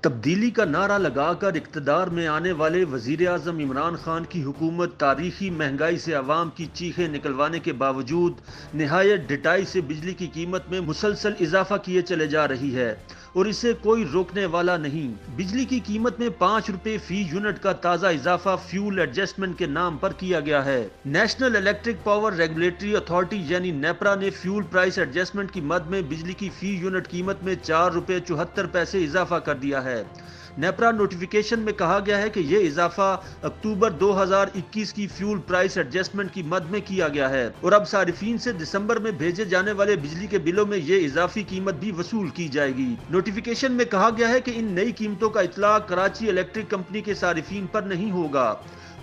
تبدیلی کا نعرہ لگا کر اقتدار میں آنے والے وزیر اعظم عمران خان کی حکومت تاریخی مہنگائی سے عوام کی چیخیں نکلوانے کے باوجود نہایت ڈٹائی سے بجلی کی قیمت میں مسلسل اضافہ کیے چلے جا رہی ہے اور اسے کوئی روکنے والا نہیں۔ بجلی کی قیمت میں 5 روپے فی یونٹ کا تازہ اضافہ فیول ایڈجسٹمنٹ کے نام پر کیا گیا ہے۔ National electric power regulatory authority یعنی نیپرا نے فیول پرائس ایڈجسٹمنٹ کی مد میں بجلی کی فی یونٹ قیمت میں 4 روپے 74 پیسے اضافہ کر دیا ہے۔ نیپرا نوٹیفیکیشن میں کہا گیا ہے کہ یہ اضافہ اکتوبر 2021 کی فیول پرائس ایڈجسٹمنٹ کی مد میں کیا گیا ہے اور اب صارفین سے دسمبر میں بھیجے جانے والے بجلی کے بلوں میں یہ اضافی قیمت بھی وصول کی جائے گی۔ نوٹیفیکیشن میں کہا گیا ہے کہ ان نئی قیمتوں کا اطلاق کراچی الیکٹرک کمپنی کے صارفین پر نہیں ہوگا۔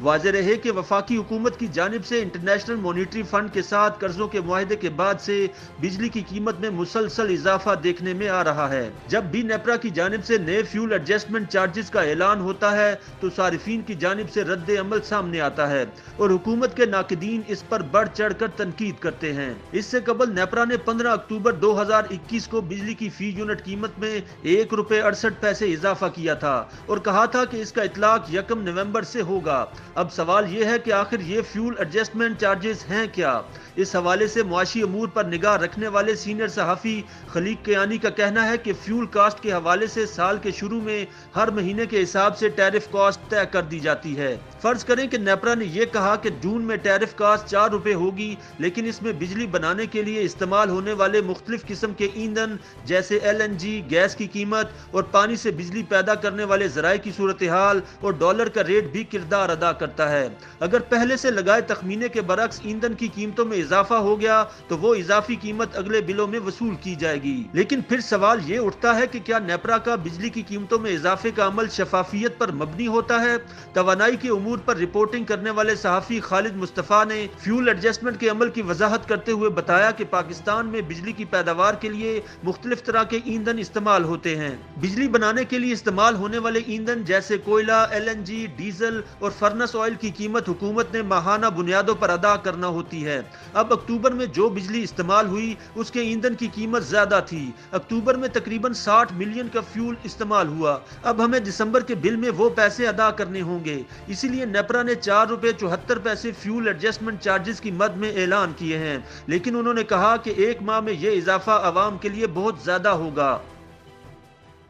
واضح رہے کہ وفاقی حکومت کی جانب سے انٹرنیشنل مانیٹری فنڈ کے ساتھ قرضوں کے معاہدے کے بعد سے بجلی کی قیمت میں مسلسل اضافہ دیکھنے میں آ رہا ہے۔ جب بھی نیپرا کی جانب سے نئے فیول ایڈجسٹمنٹ چارجز کا اعلان ہوتا ہے تو صارفین کی جانب سے رد عمل سامنے آتا ہے اور حکومت کے ناقدین اس پر بڑھ چڑھ کر تنقید کرتے ہیں۔ اس سے قبل نیپرا نے 15 اکتوبر 2021 کو بجلی کی فی یونٹ قیمت میں 1 روپے 68 پیسے اضافہ کیا تھا اور کہا تھا کہ اس کا اطلاق 1 نومبر سے ہوگا۔ اب سوال یہ ہے کہ آخر یہ فیول ایڈجسٹمنٹ چارجز ہیں کیا؟ اس حوالے سے معاشی امور پر نگاہ رکھنے والے سینئر صحافی خلیق کیانی کا کہنا ہے کہ فیول کاسٹ کے حوالے سے سال کے شروع میں ہر مہینے کے حساب سے ٹیرف کاسٹ طے کر دی جاتی ہے۔ فرض کریں کہ نیپرا نے یہ کہا کہ جون میں ٹیرف کاسٹ 4 روپے ہوگی، لیکن اس میں بجلی بنانے کے لیے استعمال ہونے والے مختلف قسم کے ایندھن جیسے LNG گیس کی قیمت اور پانی سے بجلی پیدا کرنے والے ذرائع کی صورتحال اور ڈالر کا ریٹ بھی کردار ادا کرتا ہے۔ اگر پہلے سے لگائے تخمینے کے برعکس ایندھن کی قیمتوں میں اضافہ ہو گیا تو وہ اضافی قیمت اگلے بلوں میں وصول کی جائے گی۔ لیکن پھر سوال یہ اٹھتا ہے کہ کیا نیپرا کا بجلی کی قیمتوں میں اضافے کا عمل شفافیت پر مبنی ہوتا ہے؟ توانائی کے امور پر رپورٹنگ کرنے والے صحافی خالد مصطفیٰ نے فیول ایڈجسٹمنٹ کے عمل کی وضاحت کرتے ہوئے بتایا کہ پاکستان میں بجلی کی پیداوار کے لیے مختلف طرح کے ایندھن استعمال ہوتے ہیں۔ بجلی بنانے کے لیے استعمال ہونے والے ایندھن جیسے کوئلہ، LNG، ڈیزل اور فرنس آئل کی قیمت حکومت نے ماہانہ بنیادوں پر ادا کرنا ہوتی ہے۔ اب اکتوبر میں جو بجلی استعمال ہوئی اس کے ایندھن کی قیمت زیادہ تھی۔ اکتوبر میں تقریباً 60 ملین کا فیول استعمال ہوا۔ اب ہمیں دسمبر کے بل میں وہ پیسے ادا کرنے ہوں گے۔ اسی لیے نیپرا نے 4 روپے 74 پیسے فیول ایڈجسٹمنٹ چارجز کی مد میں اعلان کیے ہیں، لیکن انہوں نے کہا کہ 1 ماہ میں یہ اضافہ عوام کے لیے بہت زیادہ ہوگا۔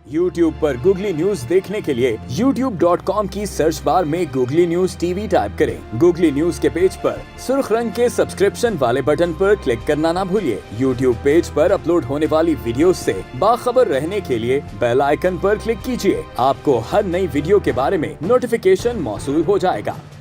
YouTube پر گوگلی نیوز دیکھنے کے لیے youtube.com کی سرچ بار میں googly news T V type کریں۔ گوگلی نیوز کے پیج پر سرخ رنگ کے سبسکرپشن والے بٹن پر کلک کرنا نہ بھولیے۔ YouTube پیج پر اپلوڈ ہونے والی ویڈیوز سے باخبر رہنے کے لیے بیل آئیکن پر کلک کیجیے۔ آپ کو ہر نئی ویڈیو کے بارے میں نوٹیفیکیشن موصول ہو جائے گا۔